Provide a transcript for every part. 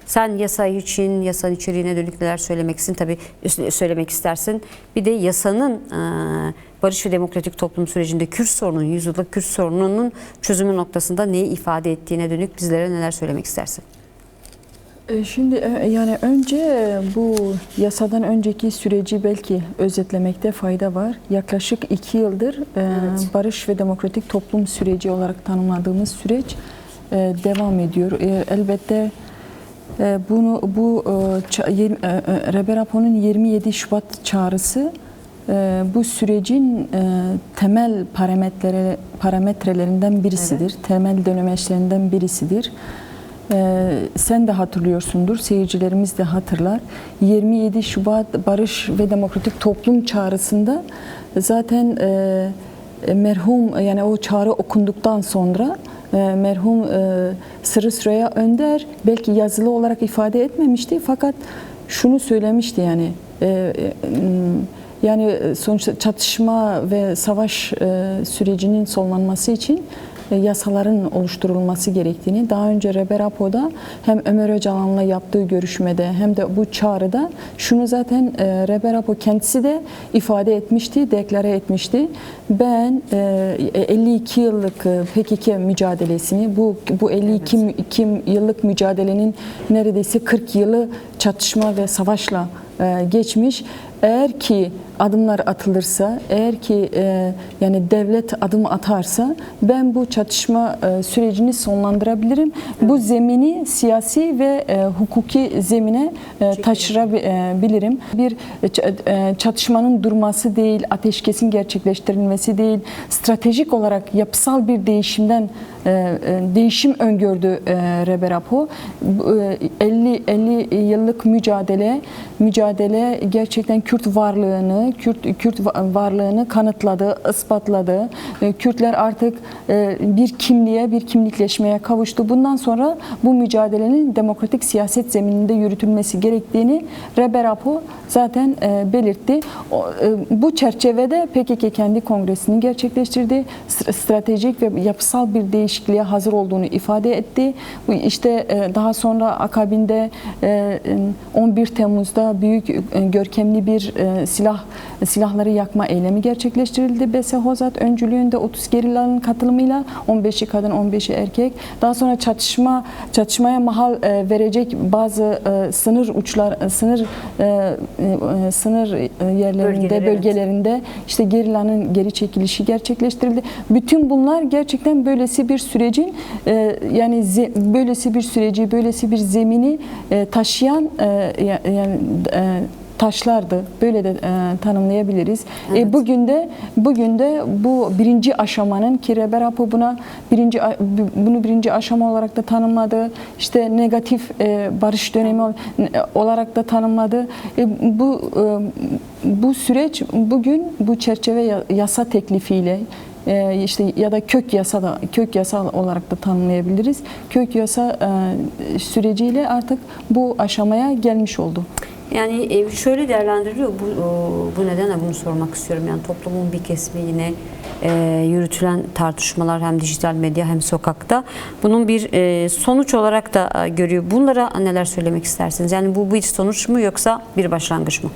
Sen yasa için, yasanın içeriğine dönük neler söylemeksin tabii söylemek istersin. Bir de yasanın barış ve demokratik toplum sürecinde Kürt sorununun, yüzyıllık Kürt sorununun çözümü noktasında neyi ifade ettiğine dönük bizlere neler söylemek istersin? Şimdi yani önce bu yasadan önceki süreci belki özetlemekte fayda var. Yaklaşık 2 yıldır barış ve demokratik toplum süreci olarak tanımladığımız süreç devam ediyor. Elbette bu Rebe Rapo'nun 27 Şubat çağrısı bu sürecin temel parametrelerinden birisidir. Evet. Temel dönemeçlerinden birisidir. Sen de hatırlıyorsundur, seyircilerimiz de hatırlar. 27 Şubat Barış ve Demokratik Toplum çağrısında zaten merhum, yani o çağrı okunduktan sonra merhum Sırrı Süreyya Önder belki yazılı olarak ifade etmemişti fakat şunu söylemişti, yani sonuçta çatışma ve savaş sürecinin sonlanması için yasaların oluşturulması gerektiğini daha önce Rebe Rapo'da hem Ömer Öcalan'la yaptığı görüşmede hem de bu çağrıda şunu zaten Rebe Rapo kendisi de ifade etmişti, deklare etmişti. Ben 52 yıllık PKK mücadelesini, bu 52 yıllık mücadelenin neredeyse 40 yılı çatışma ve savaşla geçmiş. Eğer ki adımlar atılırsa, eğer ki yani devlet adım atarsa ben bu çatışma sürecini sonlandırabilirim. Evet. Bu zemini siyasi ve hukuki zemine taşırabilirim. Bir çatışmanın durması değil, ateşkesin gerçekleştirilmesi değil, stratejik olarak yapısal bir değişim öngördü Rebe Rapo. 50 yıllık mücadele gerçekten Kürt varlığını kanıtladı, ispatladı. Kürtler artık bir kimlikleşmeye kavuştu. Bundan sonra bu mücadelenin demokratik siyaset zemininde yürütülmesi gerektiğini Rebe Rapo zaten belirtti. Bu çerçevede PKK kendi kongresini gerçekleştirdi. Stratejik ve yapısal bir değişikliğe hazır olduğunu ifade etti. İşte daha sonra akabinde 11 Temmuz'da büyük görkemli bir silahları yakma eylemi gerçekleştirildi. Bese Hozat öncülüğünde 30 gerillaların katılımıyla 15'i kadın 15'i erkek. Daha sonra çatışmaya mahal verecek bazı sınır yerlerinde, bölgelerinde işte gerillanın geri çekilişi gerçekleştirildi. Bütün bunlar gerçekten böylesi bir sürecin böylesi bir zemini taşıyan taşlardı. Böyle de tanımlayabiliriz. Evet. Bugün de bu birinci aşamanın ki Rebe Rapo bunu birinci aşama olarak da tanımladı. İşte negatif barış dönemi olarak da tanımladı. Bu süreç bugün bu çerçeve yasa teklifiyle işte ya da kök yasa olarak da tanımlayabiliriz. Kök yasa süreciyle artık bu aşamaya gelmiş oldu. Yani şöyle değerlendiriliyor, bu nedenle bunu sormak istiyorum. Yani toplumun bir kesimi yine yürütülen tartışmalar hem dijital medya hem sokakta bunun bir sonuç olarak da görüyor. Bunlara neler söylemek istersiniz? Yani bu bir sonuç mu yoksa bir başlangıç mı?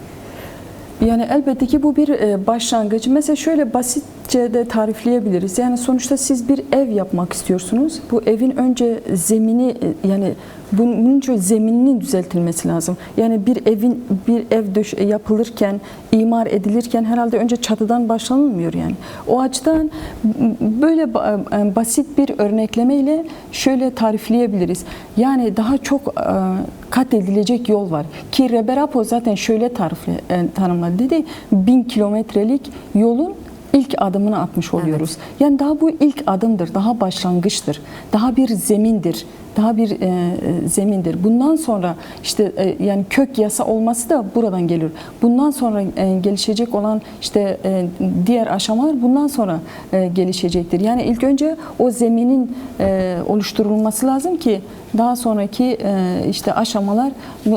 Yani elbette ki bu bir başlangıç. Mesela şöyle basitçe de tarifleyebiliriz. Yani sonuçta siz bir ev yapmak istiyorsunuz. Bu evin önce zemini, yani bunun için zemininin düzeltilmesi lazım. Yani bir ev yapılırken, imar edilirken herhalde önce çatıdan başlanılmıyor yani. O açıdan böyle basit bir örneklemeyle şöyle tarifleyebiliriz. Yani daha çok kat edilecek yol var. Ki Rebe Rapo zaten şöyle tanımladı, dedi. 1000 kilometrelik yolun ilk adımını atmış oluyoruz. Evet. Yani daha bu ilk adımdır, daha başlangıçtır, daha bir zemindir. Bundan sonra işte yani kök yasa olması da buradan gelir. Bundan sonra gelişecek olan işte diğer aşamalar bundan sonra gelişecektir. Yani ilk önce o zeminin oluşturulması lazım ki daha sonraki işte aşamalar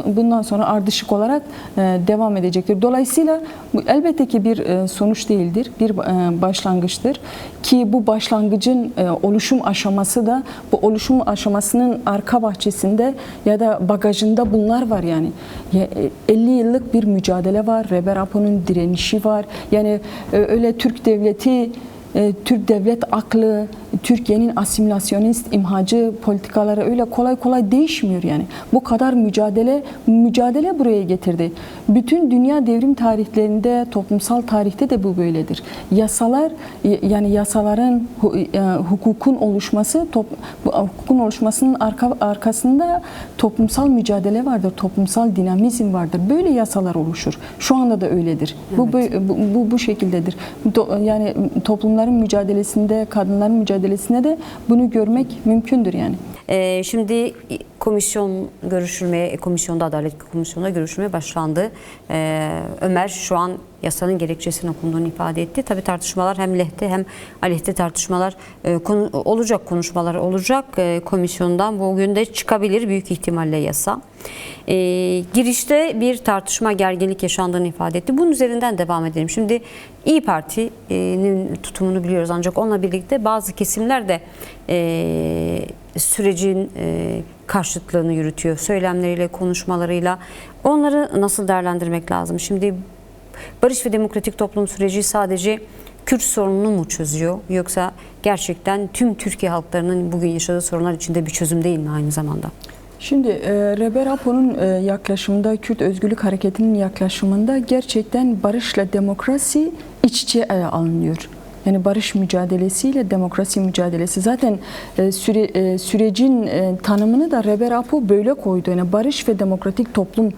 bundan sonra ardışık olarak devam edecektir. Dolayısıyla bu elbette ki bir sonuç değildir, bir başlangıçtır ki bu başlangıcın oluşum aşaması da bu oluşum aşamasının arka bahçesinde ya da bagajında bunlar var yani. 50 yıllık bir mücadele var, Reber Apo'nun direnişi var. Yani öyle Türk devleti, Türk devlet aklı, Türkiye'nin asimilasyonist imhacı politikaları öyle kolay kolay değişmiyor yani. Bu kadar mücadele buraya getirdi. Bütün dünya devrim tarihlerinde, toplumsal tarihte de bu böyledir. Yasalar, yani yasaların, hukukun oluşması, hukukun oluşmasının arkasında toplumsal mücadele vardır, toplumsal dinamizm vardır. Böyle yasalar oluşur. Şu anda da öyledir. Evet. Bu şekildedir. Yani toplumların mücadelesinde, kadınların mücadelesinde de bunu görmek mümkündür yani. Şimdi komisyonda Adalet Komisyonu'nda görüşülmeye başlandı. Ömer şu an yasanın gerekçesini okunduğunu ifade etti. Tabii tartışmalar hem lehte hem aleyhte tartışmalar olacak, konuşmalar olacak. Komisyondan bugün de çıkabilir büyük ihtimalle yasa. Girişte bir tartışma, gerginlik yaşandığını ifade etti. Bunun üzerinden devam edelim. Şimdi İYİ Parti'nin tutumunu biliyoruz ancak onunla birlikte bazı kesimler de sürecin karşıtlığını yürütüyor. Söylemleriyle, konuşmalarıyla. Onları nasıl değerlendirmek lazım? Şimdi barış ve demokratik toplum süreci sadece Kürt sorununu mu çözüyor? Yoksa gerçekten tüm Türkiye halklarının bugün yaşadığı sorunlar içinde bir çözüm değil mi aynı zamanda? Şimdi Reber Apo'nun yaklaşımında, Kürt Özgürlük Hareketi'nin yaklaşımında gerçekten barışla demokrasi iç içe alınıyor. Yani barış mücadelesiyle demokrasi mücadelesi. Zaten sürecin tanımını da Reber Apo böyle koydu. Yani barış ve demokratik toplum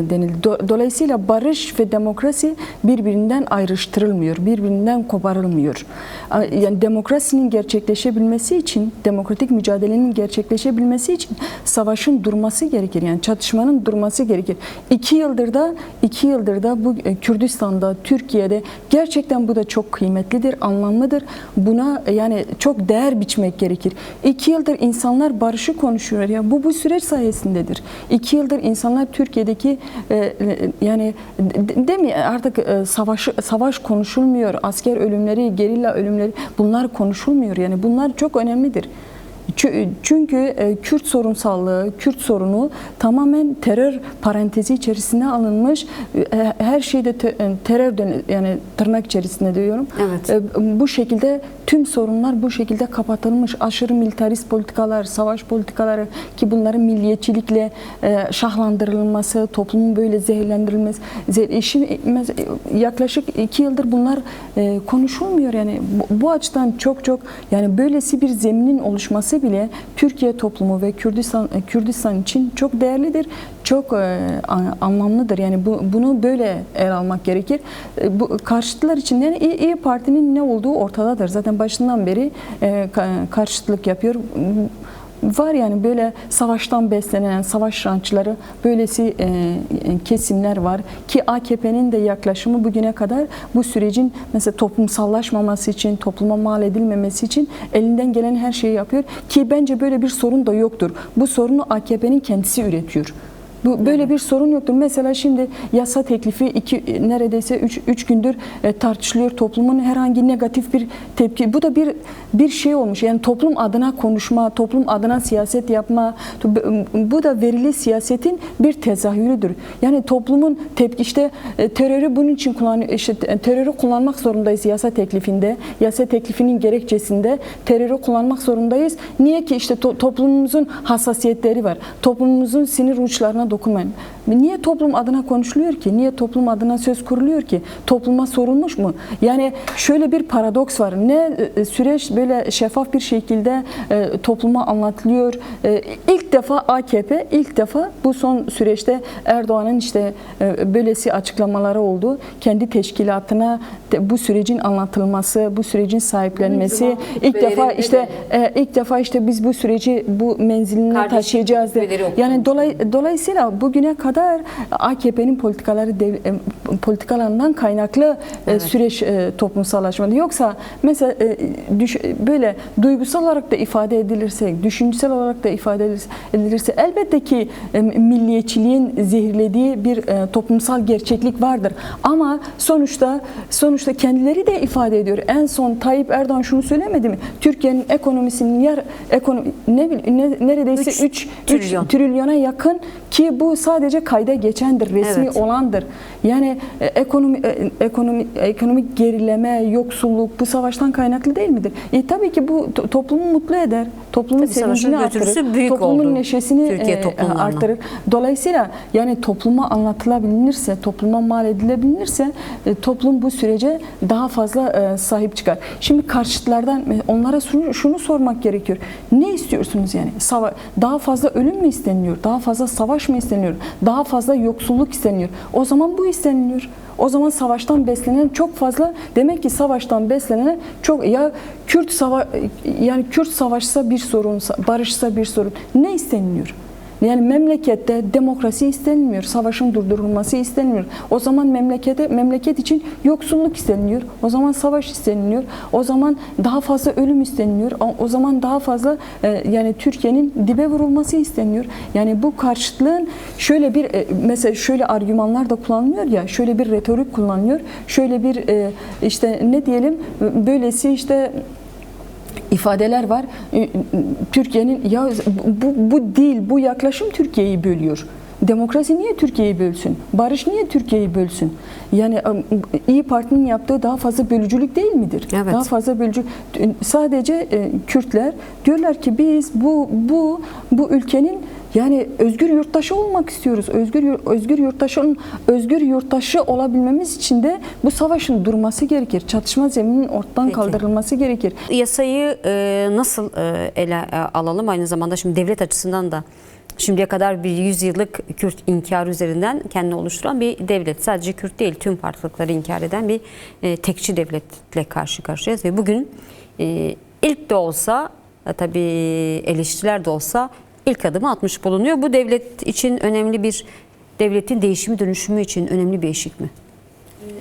denildi. Dolayısıyla barış ve demokrasi birbirinden ayrıştırılmıyor, birbirinden koparılmıyor. Yani demokrasinin gerçekleşebilmesi için, demokratik mücadelenin gerçekleşebilmesi için savaşın durması gerekir. Yani çatışmanın durması gerekir. 2 yıldır da bu Kürdistan'da, Türkiye'de gerçekten bu da çok kıymetlidir, anlamlıdır. Buna yani çok değer biçmek gerekir. 2 yıldır insanlar barışı konuşuyor. Ya bu süreç sayesindedir. 2 yıldır insanlar Türkiye'deki yani değil mi artık savaş konuşulmuyor. Asker ölümleri, gerilla ölümleri bunlar konuşulmuyor. Yani bunlar çok önemlidir. Çünkü Kürt sorunsallığı, Kürt sorunu tamamen terör parantezi içerisine alınmış. Her şeyde terör yani tırnak içerisinde diyorum. Evet. Bu şekilde tüm sorunlar bu şekilde kapatılmış. Aşırı militarist politikalar, savaş politikaları ki bunların milliyetçilikle şahlandırılması, toplumun böyle zehirlendirilmesi. Yaklaşık 2 yıldır bunlar konuşulmuyor. Yani bu açıdan çok yani böylesi bir zeminin oluşması bile Türkiye toplumu ve Kürdistan için çok değerlidir, çok anlamlıdır. Yani bunu böyle ele almak gerekir. Bu karşıtlar için yani İYİ Parti'nin ne olduğu ortadadır. Zaten başından beri karşıtlık yapıyor. Var yani böyle savaştan beslenen savaş rançları böylesi kesimler var ki AKP'nin de yaklaşımı bugüne kadar bu sürecin mesela toplumsallaşmaması için, topluma mal edilmemesi için elinden gelen her şeyi yapıyor ki bence böyle bir sorun da yoktur. Bu sorunu AKP'nin kendisi üretiyor. Böyle bir sorun yoktur. Mesela şimdi yasa teklifi neredeyse 3 gündür tartışılıyor. Toplumun herhangi negatif bir tepki. Bu da bir şey olmuş. Yani toplum adına konuşma, toplum adına siyaset yapma. Bu da verili siyasetin bir tezahürüdür. Yani toplumun tepki işte terörü bunun için terörü kullanmak zorundayız yasa teklifinde. Yasa teklifinin gerekçesinde terörü kullanmak zorundayız. Niye ki işte toplumumuzun hassasiyetleri var. Toplumumuzun sinir uçlarına dokunmayın. Niye toplum adına konuşuluyor ki? Niye toplum adına söz kuruluyor ki? Topluma sorulmuş mu? Yani şöyle bir paradoks var. Ne süreç böyle şeffaf bir şekilde topluma anlatılıyor. İlk defa AKP, bu son süreçte Erdoğan'ın işte böylesi açıklamaları oldu. Kendi teşkilatına bu sürecin anlatılması, bu sürecin sahiplenmesi. İlk defa işte biz bu süreci bu menziline taşıyacağız. Yani dolayısıyla bugüne kadar kadar AKP'nin politikalarından kaynaklı süreç toplumsallaşmadı. Yoksa mesela böyle duygusal olarak da ifade edilirse, düşünsel olarak da ifade edilirse elbette ki milliyetçiliğin zehirlediği bir toplumsal gerçeklik vardır. Ama sonuçta kendileri de ifade ediyor. En son Tayyip Erdoğan şunu söylemedi mi? Türkiye'nin ekonomisinin neredeyse 3 trilyona yakın, ki bu sadece kayda geçendir, resmi olandır. Yani ekonomik gerileme, yoksulluk bu savaştan kaynaklı değil midir? Tabii ki bu toplumu mutlu eder. Toplumun sevincini artırır. Toplumun neşesini artırır. Dolayısıyla yani topluma anlatılabilirse, topluma mal edilebilirse toplum bu sürece daha fazla sahip çıkar. Şimdi karşıtlardan onlara şunu sormak gerekiyor. Ne istiyorsunuz yani? Daha fazla ölüm mü isteniyor? Daha fazla savaş mı isteniyor? Daha fazla yoksulluk isteniyor? O zaman bu isteniyor. O zaman savaştan beslenen çok fazla, demek ki savaştan beslenen çok, ya Kürt savaşsa bir sorun, barışsa bir sorun. Ne isteniliyor? Yani memlekette demokrasi istenmiyor, savaşın durdurulması istenmiyor. O zaman memleket için yoksulluk isteniliyor. O zaman savaş isteniliyor. O zaman daha fazla ölüm isteniliyor. O zaman daha fazla yani Türkiye'nin dibe vurulması isteniyor. Yani bu karşıtlığın şöyle bir mesela şöyle argümanlar da kullanılıyor ya, şöyle bir retorik kullanılıyor. Şöyle bir işte ne diyelim, böylesi işte ifadeler var. Türkiye'nin bu değil, bu yaklaşım Türkiye'yi bölüyor. Demokrasi niye Türkiye'yi bölsün? Barış niye Türkiye'yi bölsün? Yani İYİ Parti'nin yaptığı daha fazla bölücülük değil midir? Evet. Daha fazla bölücülük. Sadece Kürtler diyorlar ki biz bu ülkenin yani özgür yurttaşı olmak istiyoruz. Özgür yurttaşı olabilmemiz için de bu savaşın durması gerekir. Çatışma zemininin ortadan kaldırılması gerekir. Yasayı nasıl ele alalım? Aynı zamanda şimdi devlet açısından da şimdiye kadar bir 100 yıllık Kürt inkarı üzerinden kendini oluşturan bir devlet. Sadece Kürt değil, tüm farklılıkları inkar eden bir tekçi devletle karşı karşıyayız. Ve bugün ilk de olsa, tabii eleştiriler de olsa ilk adımı atmış bulunuyor. Bu devlet için önemli bir, devletin değişimi dönüşümü için önemli bir eşik mi?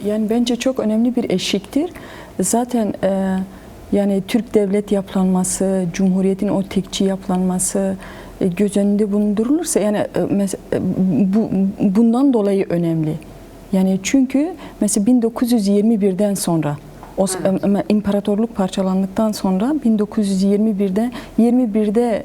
Yani bence çok önemli bir eşiktir. Zaten yani Türk devlet yapılanması, Cumhuriyet'in o tekçi yapılanması göz önünde bulundurulursa yani bundan dolayı önemli. Yani çünkü mesela 1921'den sonra imparatorluk parçalandıktan sonra 1921'de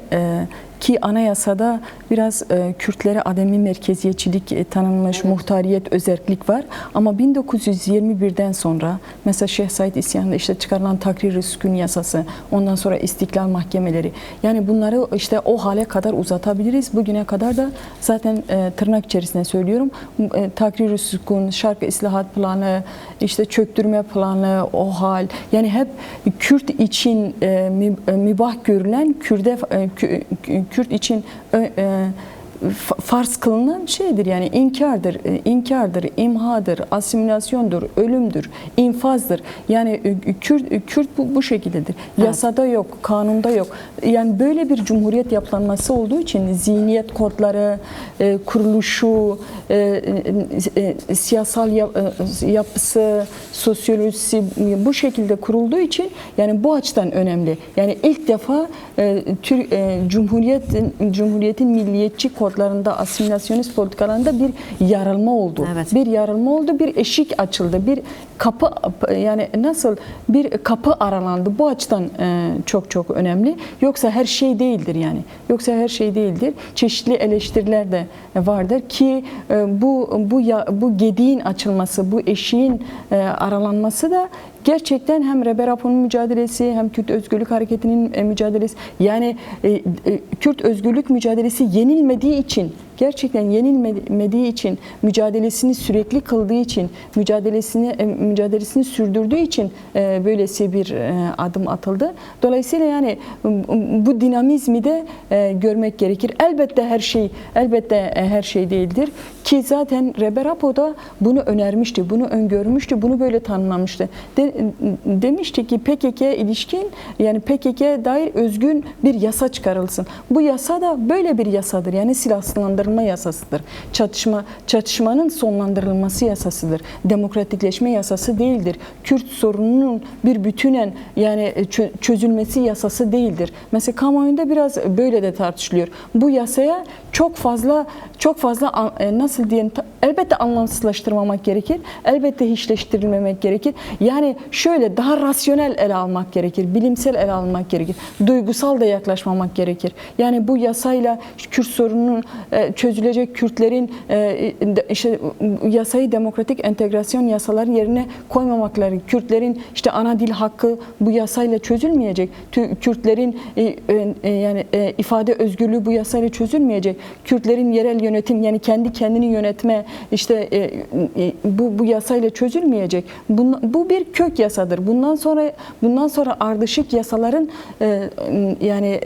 ki anayasada biraz Kürtlere ademi merkeziyetçilik tanınmış, muhtariyet, özerklik var. Ama 1921'den sonra mesela Şeyh Said isyanında işte çıkarılan Takrir-i Sükun yasası, ondan sonra istiklal mahkemeleri. Yani bunları işte o hale kadar uzatabiliriz. Bugüne kadar da zaten tırnak içerisinde söylüyorum. Takrir-i Sükun, Şark İslahat Planı, işte çöktürme planı, o hal. Yani hep Kürt için mübah görülen, Kürt için farz kılınan şeydir, yani inkardır, imhadır, asimilasyondur, ölümdür, infazdır. Yani Kürt bu şekildedir. Yasada yok, kanunda yok. Yani böyle bir cumhuriyet yapılanması olduğu için zihniyet kodları, kuruluşu, siyasal yapısı, sosyolojisi bu şekilde kurulduğu için yani bu açıdan önemli. Yani ilk defa Cumhuriyet'in milliyetçi kodlarında, asimilasyonist politikalarında bir yarılma oldu. Evet. Bir yarılma oldu, bir eşik açıldı, bir kapı, yani nasıl bir kapı aralandı. Bu açıdan çok önemli. Yoksa her şey değildir yani. Yoksa her şey değildir. Çeşitli eleştiriler de vardır ki bu gediğin açılması, bu eşiğin aralanması da gerçekten hem Reber Apo'nun mücadelesi hem Kürt Özgürlük Hareketi'nin mücadelesi, yani Kürt özgürlük mücadelesi yenilmediği için, gerçekten yenilmediği için, mücadelesini sürekli kıldığı için, mücadelesini sürdürdüğü için böylesi bir adım atıldı. Dolayısıyla yani bu dinamizmi de görmek gerekir. Elbette her şey değildir ki zaten Reber Apo da bunu önermişti, bunu öngörmüştü, bunu böyle tanımlamıştı. Demişti ki PKK'ya ilişkin, yani PKK'ya dair özgün bir yasa çıkarılsın. Bu yasa da böyle bir yasadır. Yani silahsızlandırma sonlandırılma yasasıdır. Çatışmanın sonlandırılması yasasıdır. Demokratikleşme yasası değildir. Kürt sorununun bir bütünen yani çözülmesi yasası değildir. Mesela kamuoyunda biraz böyle de tartışılıyor. Bu yasaya çok fazla nasıl diyelim, elbette anlamsızlaştırmamak gerekir. Elbette hiçleştirilmemek gerekir. Yani şöyle daha rasyonel ele almak gerekir. Bilimsel ele almak gerekir. Duygusal da yaklaşmamak gerekir. Yani bu yasayla Kürt sorununun çözülecek, Kürtlerin işte yasayı demokratik entegrasyon yasaları yerine koymamakları, Kürtlerin işte ana dil hakkı bu yasayla çözülmeyecek. Kürtlerin yani ifade özgürlüğü bu yasayla çözülmeyecek. Kürtlerin yerel yönetim yani kendi kendini yönetme işte bu yasayla çözülmeyecek. Bu bir kök yasadır. Bundan sonra ardışık yasaların yani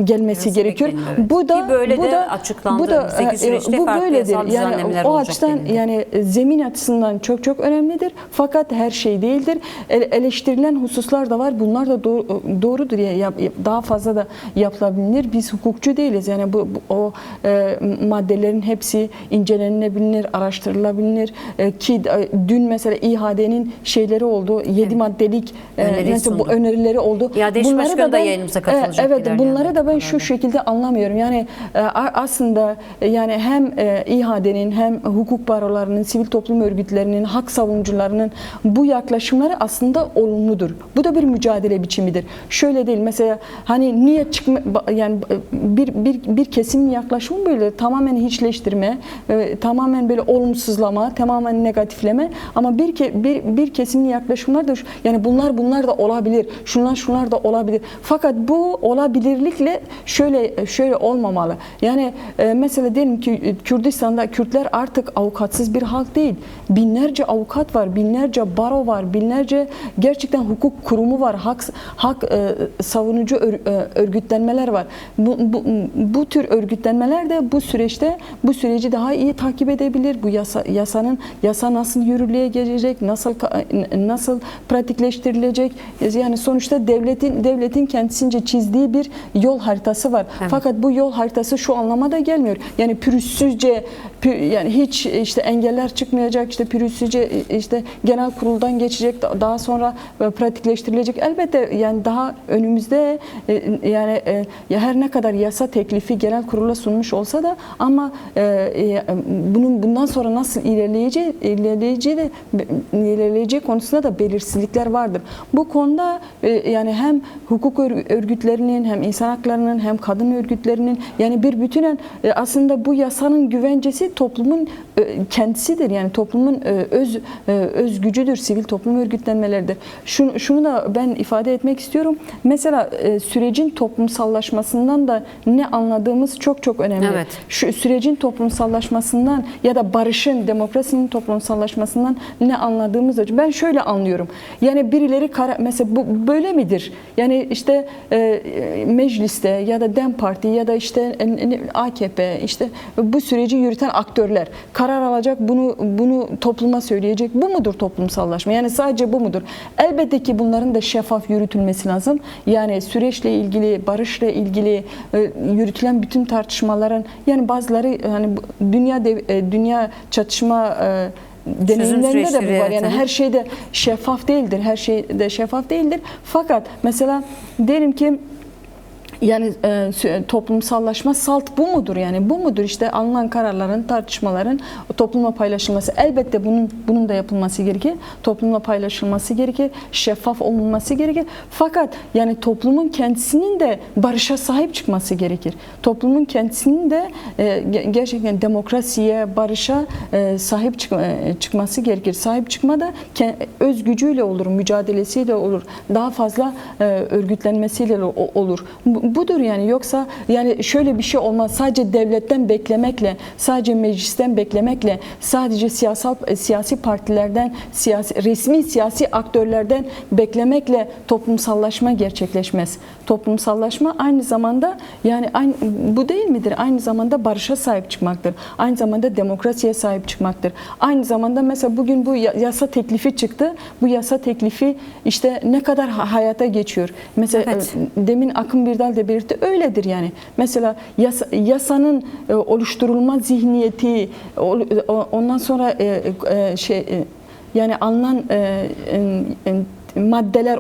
gelmesi gerekiyor. Evet. Bu da ki böyle bu de da açıklandı. bu da Önümüzdeki süreçte bu farklı böyledir. yasal Yani düzenlemeler o olacak açıdan denildi. yani zemin açısından çok önemlidir. Fakat her şey değildir. Eleştirilen hususlar da var. Bunlar da doğrudur. Daha fazla da yapılabilir. Biz hukukçu değiliz. Yani o maddelerin hepsi incelenebilir, araştırılabilir. Ki dün mesela İHA'nın şeyleri oldu. 7 maddelik mesela bu önerileri oldu. İHA'de eş başkanı da yayınımıza katılacak. Evet, bunları da ben şu şekilde anlamıyorum. Yani aslında yani hem İHA'denin hem hukuk barolarının, sivil toplum örgütlerinin, hak savunucularının bu yaklaşımları aslında olumludur. Bu da bir mücadele biçimidir. Şöyle değil mesela hani niye yani bir kesimin yaklaşımı böyle tamamen hiçleştirme, tamamen böyle olumsuzlama, tamamen negatifleme ama bir kesimin yaklaşımları da yani bunlar da olabilir. Şunlar da olabilir. Fakat bu olabilirlikle şöyle olmamalı. Yani mesela diyelim ki Kürdistan'da Kürtler artık avukatsız bir halk değil. Binlerce avukat var, binlerce baro var, binlerce gerçekten hukuk kurumu var, hak savunucu örgütlenmeler var. Bu tür örgütlenmeler de bu süreci daha iyi takip edebilir. Bu yasa nasıl yürürlüğe gelecek, nasıl pratikleştirilecek? Yani sonuçta devletin kendisince çizdiği bir yol haritası var. Evet. Fakat bu yol haritası şu anlama da gelmiyor. Yani pürüzsüzce yani hiç işte engeller çıkmayacak, işte pürüzsüzce işte genel kuruldan geçecek, daha sonra pratikleştirilecek. Elbette yani daha önümüzde yani her ne kadar yasa teklifi genel kurula sunmuş olsa da ama bundan sonra nasıl ilerleyeceği konusunda da belirsizlikler vardır. Bu konuda yani hem hukuk örgütlerinin hem insan haklarının hem kadın örgütlerinin yani bir bütünen aslında bu yasanın güvencesi toplumun kendisidir. Yani toplumun öz gücüdür. Sivil toplum örgütlenmeleridir. Şunu da ben ifade etmek istiyorum. Mesela sürecin toplumsallaşmasından da ne anladığımız çok önemli. Evet. Şu sürecin toplumsallaşmasından ya da barışın, demokrasinin toplumsallaşmasından ne anladığımız ben şöyle anlıyorum. Yani birileri mesela bu böyle midir? Yani işte mecliste ya da DEM Parti ya da işte AKP işte bu süreci yürüten aktörler karar alacak, bunu topluma söyleyecek. Bu mudur toplumsallaşma? Yani sadece bu mudur? Elbette ki bunların da şeffaf yürütülmesi lazım. Yani süreçle ilgili, barışla ilgili yürütülen bütün tartışmaların yani bazıları hani dünya çatışma deneyimlerinde de bu var. Yani her şeyde şeffaf değildir. Her şeyde şeffaf değildir. Fakat mesela diyelim ki yani toplumsallaşma salt bu mudur? Yani bu mudur? İşte alınan kararların, tartışmaların toplumla paylaşılması. Elbette bunun da yapılması gerekir. Toplumla paylaşılması gerekir. Şeffaf olunması gerekir. Fakat yani toplumun kendisinin de barışa sahip çıkması gerekir. Toplumun kendisinin de gerçekten demokrasiye, barışa sahip çıkması gerekir. Sahip çıkma da öz gücüyle olur, mücadelesiyle olur. Daha fazla örgütlenmesiyle olur. Budur yani yoksa yani şöyle bir şey olmaz. Sadece devletten beklemekle, sadece meclisten beklemekle, sadece siyasi partilerden, resmi siyasi aktörlerden beklemekle toplumsallaşma gerçekleşmez. Toplumsallaşma aynı zamanda yani bu değil midir? Aynı zamanda barışa sahip çıkmaktır. Aynı zamanda demokrasiye sahip çıkmaktır. Aynı zamanda mesela bugün bu yasa teklifi çıktı. Bu yasa teklifi işte ne kadar hayata geçiyor. Mesela demin Akın Birdal defaatle belirtti. Öyledir yani. Mesela yasanın oluşturulma zihniyeti, ondan sonra yani alınan maddeler,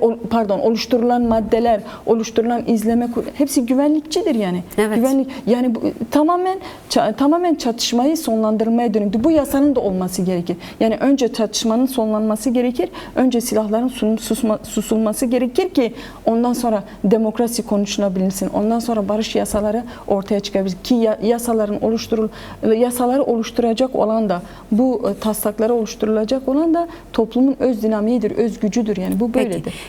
oluşturulan maddeler, oluşturulan izleme, hepsi güvenlikçidir yani. Evet. Güvenlik yani tamamen çatışmayı sonlandırmaya dönüktü. Bu yasanın da olması gerekir. Yani önce çatışmanın sonlanması gerekir. Önce silahların susulması gerekir ki ondan sonra demokrasi konuşulabilirsin. Ondan sonra barış yasaları ortaya çıkabilir ki yasaları oluşturacak olan da, bu taslakları oluşturulacak olan da toplumun öz dinamiğidir, öz gücüdür yani. Bu böyledir. Peki.